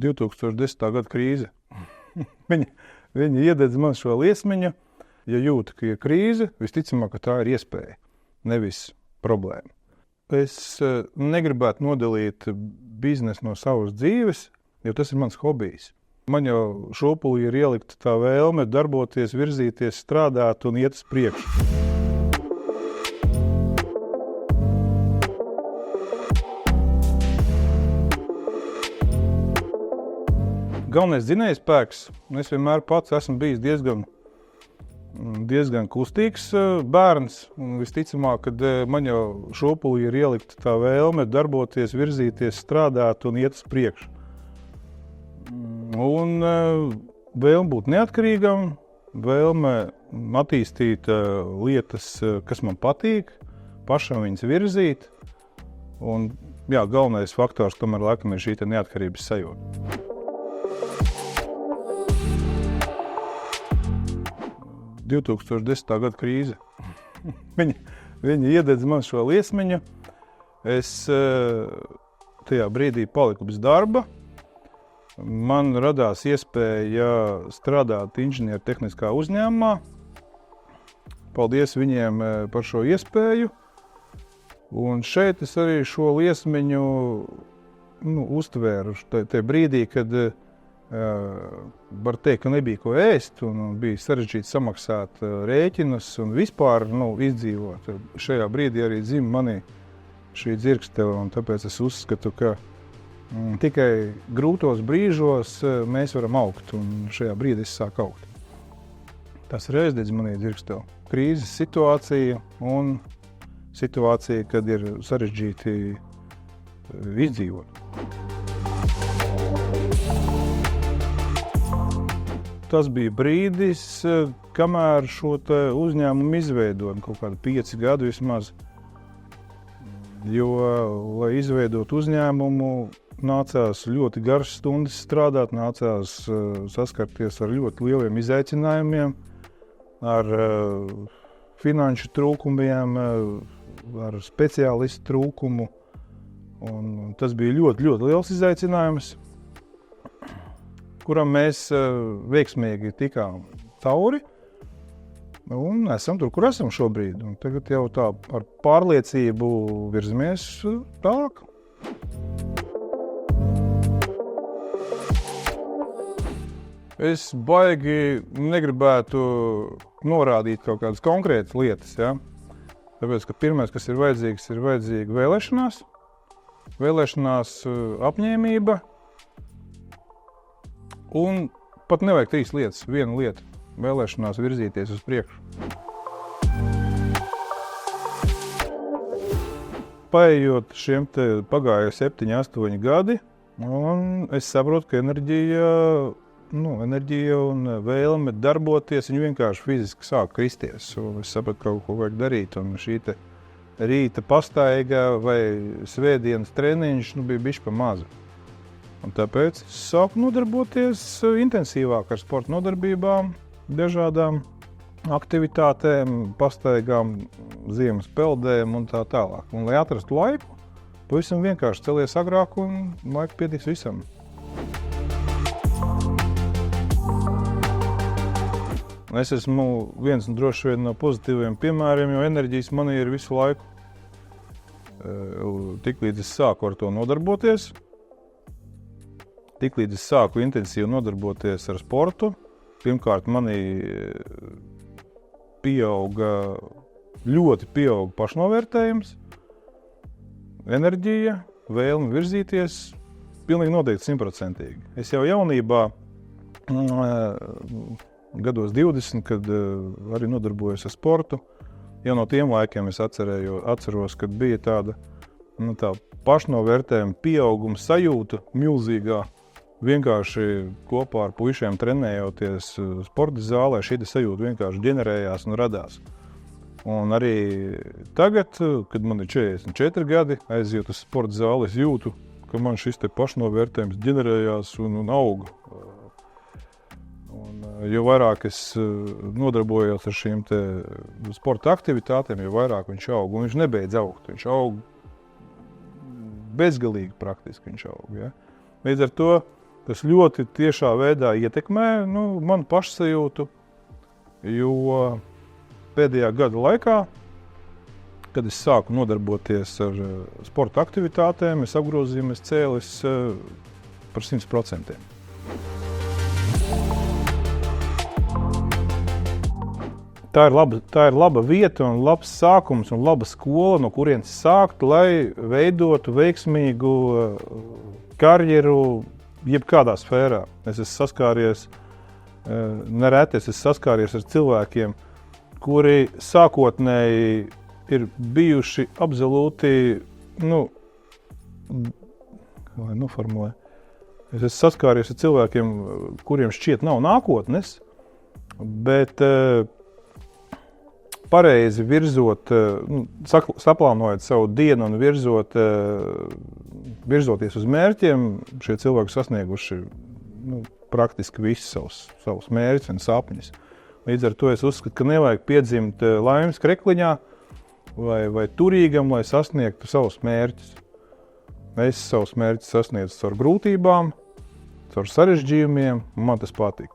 2010. Gada krīze. Viņi iededz man šo liesmiņu, ja jūtu, ka ir krīze, visticamāk, ka tā ir iespēja, nevis problēma. Es negribētu nodalīt biznesu no savas dzīves, jo tas ir mans hobijs. Man jau šopulī ir ielikta tā vēlme darboties, virzīties, strādāt un iet uz priekšu. Galvenais dzinējspēks, es vienmēr pats esmu bijis diezgan kustīgs bērns. Un visticamāk, kad man jau šopulī ir ielikta tā vēlme darboties, virzīties, strādāt un iet uz priekšu. Un vēlme būt neatkarīgam, vēlme attīstīt lietas, kas man patīk, pašam viņas virzīt. Un jā, galvenais faktors tomēr laikam ir šī neatkarības sajūta. – 2010. Gada krīze. Viņi iededz man šo liesmiņu. Es tajā brīdī paliku bez darba. Man radās iespēja strādāt inženieru tehniskā uzņēmumā. Paldies viņiem par šo iespēju. Un šeit es arī šo liesmiņu uztvēru tajā brīdī, kad var teikt, ka nebija ko ēst un bija sarežģīti samaksāt rēķinus un vispār izdzīvot. Šajā brīdī arī dzima manī šī dzirkstele, un tāpēc es uzskatu, ka tikai grūtos brīžos mēs varam augt, un šajā brīdī es sāku augt. Tas ir aizdedz manī dzirkstele. Krīzes situācija un situācija, kad ir sarežģīti izdzīvot. Tas bija brīdis, kamēr šo uzņēmumu izveidoju, kaut kādu 5 gadu vismaz. Jo, lai izveidot uzņēmumu, nācās ļoti garas stundas strādāt, nācās saskarties ar ļoti lieliem izaicinājumiem, ar finanšu trūkumiem, ar speciālistu trūkumu. Un tas bija ļoti, ļoti liels izaicinājums, kuram mēs veiksmīgi tikām cauri un esam tur, kur esam šobrīd. Un tagad jau tā ar pārliecību virzamies tālāk. Es baigi negribētu norādīt kaut kādas konkrētas lietas, ja? Tāpēc, ka pirmais, kas ir vajadzīga vēlēšanās, apņēmība. Un pat nevajag 3 lietas, 1 lieta – vēlēšanās virzīties uz priekšu. Paejot šiem pagāja 7, 8 gadi, un es saprotu, ka enerģija un vēlme darboties, viņi vienkārši fiziski sāk kristies. Un es sapratu, ka kaut ko vajag darīt, un šī rīta pastaiga vai svētdienas treniņš bija bišķi pa mazu. Un tāpēc es sāku nodarboties intensīvāk ar sporta nodarbībām, dažādām aktivitātēm, pastaigām, ziemas peldēm un tā tālāk. Un, lai atrastu laiku, pavisam vienkārši celies agrāk un laika pietiks visam. Es esmu viens droši vien no pozitīviem piemēriem, jo enerģijas manī ir visu laiku. Tiklīdz es sāku ar to nodarboties, tiklīdz es sāku intensīvi nodarboties ar sportu, pirmkārt manī ļoti pieauga pašnovērtējums, enerģija, vēlme virzīties, pilnīgi noteikti 100%. Es jau jaunībā, gados 20, kad arī nodarbojos ar sportu, jau no tiem laikiem es atceros, kad bija tāda pašnovērtējuma pieauguma sajūta milzīgā. Vienkārši kopā ar puišiem trenējoties sporta zālē, šī sajūta vienkārši ģenerējās un radās. Un arī tagad, kad man ir 44 gadi, aizjūt uz sporta zāli, es jūtu, ka man šis pašnovērtējums ģenerējās un auga. Jo vairāk es nodarbojos ar šīm sporta aktivitātēm, jo vairāk viņš aug. Un viņš nebeidz augt, viņš aug bezgalīgi praktiski. Ja? Līdz ar to Tas ļoti tiešā veidā ietekmē manu pašsajūtu, jo pēdējā gada laikā, kad es sāku nodarboties ar sporta aktivitātēm, es apgrozījums cēlis par 100%. Tā ir laba vieta un labs sākums un laba skola, no kurienes sākt, lai veidotu veiksmīgu karjeru jebkādā sfērā. Es esmu saskāries, nereti esmu saskāries ar cilvēkiem, kuri sākotnēji ir bijuši absolūti, lai noformulē. Es esmu saskāries ar cilvēkiem, kuriem šķiet nav nākotnes, bet pareizi virzot, saplānojot savu dienu un virzoties uz mērķiem, šie cilvēki sasnieguši praktiski visus savus mērķus un sapņus. Līdz ar to es uzskatu, ka nevajag piedzimt laimes krekliņā vai turīgam, lai sasniegtu savus mērķus. Es savus mērķus sasniedzu caur grūtībām, caur sarežģījumiem, un man tas patīk.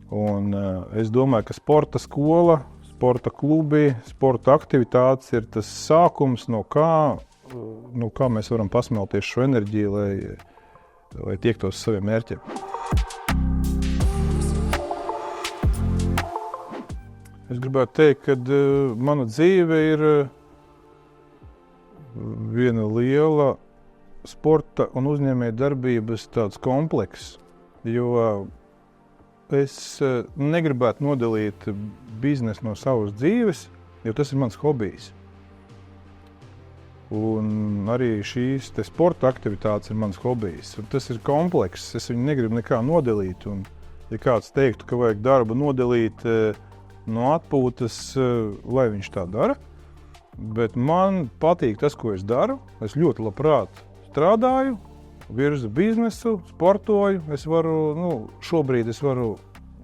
Un es domāju, ka sporta skola, sporta klubi, sporta aktivitātes ir tas sākums, no kā mēs varam pasmelties šo enerģiju, lai tiektos uz saviem mērķiem. Es gribētu teikt, ka mana dzīve ir viena liela sporta un uzņēmēja darbības tāds komplekss, jo es negribētu nodalīt biznesu no savas dzīves, jo tas ir mans hobijs. Un arī šīs sporta aktivitātes ir mans hobijs. Un tas ir komplekss, es viņu negribu nekā nodalīt. Un, ja kāds teiktu, ka vajag darbu nodalīt no atpūtas, lai viņš tā dara, bet man patīk tas, ko es daru. Es ļoti labprāt strādāju, virzu biznesu, sportoju. Šobrīd es varu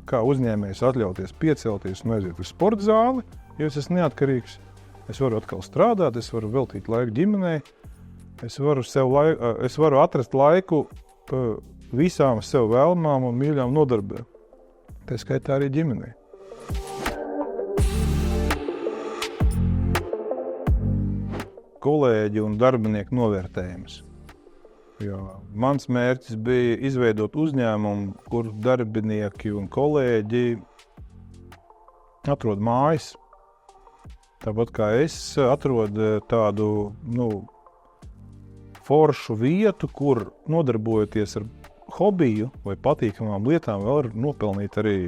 kā uzņēmējs atļauties piecelties un aiziet uz sporta zāli, jo es esmu neatkarīgs. Es varu atkal strādāt, es varu veltīt laiku ģimenei, es varu atrast laiku visām sev vēlamām un mīļām nodarbēm. Tā skaitā arī ģimenei. Kolēģi un darbinieku novērtējums. Jo mans mērķis bija izveidot uzņēmumu, kur darbinieki un kolēģi atrod mājas. Tāpat kā es atrodu tādu foršu vietu, kur nodarbojoties ar hobiju vai patīkamām lietām, vēl var nopelnīt arī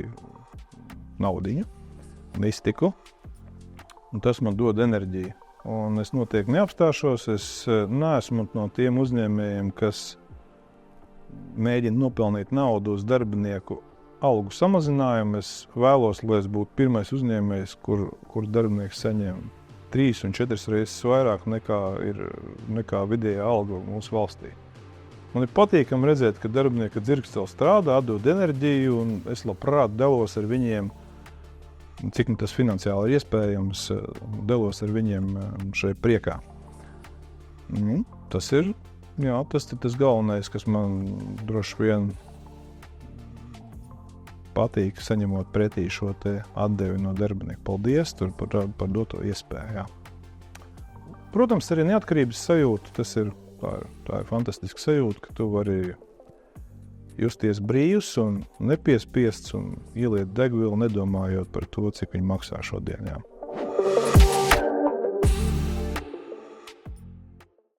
naudiņu un iztiku. Un tas man dod enerģiju. Un es noteikti neapstāšos, es neesmu no tiem uzņēmējiem, kas mēģina nopelnīt naudu uz darbinieku algu samazinājumu. Es vēlos, lai es būtu pirmais uzņēmējs, kur darbinieks saņem 3 un 4 reizes vairāk nekā vidējā alga mūsu valstī. Man ir patīkami redzēt, ka darbinieki dzirksteli strādā, atdod enerģiju, un es labprāt dalos ar viņiem, cik tas finansiāli ir iespējams, dalos ar viņiem šai priekā. Tas ir tas galvenais, kas man droši vien patīk, saņemot pretī šo te atdevi no darbinieku. Paldies par doto iespēju. Jā. Protams, arī neatkarības sajūta, tā ir fantastiska sajūta, ka tu vari justies brīvs un nepiespiests un ieliet degvielu, nedomājot par to, cik viņi maksā šodien. Jā.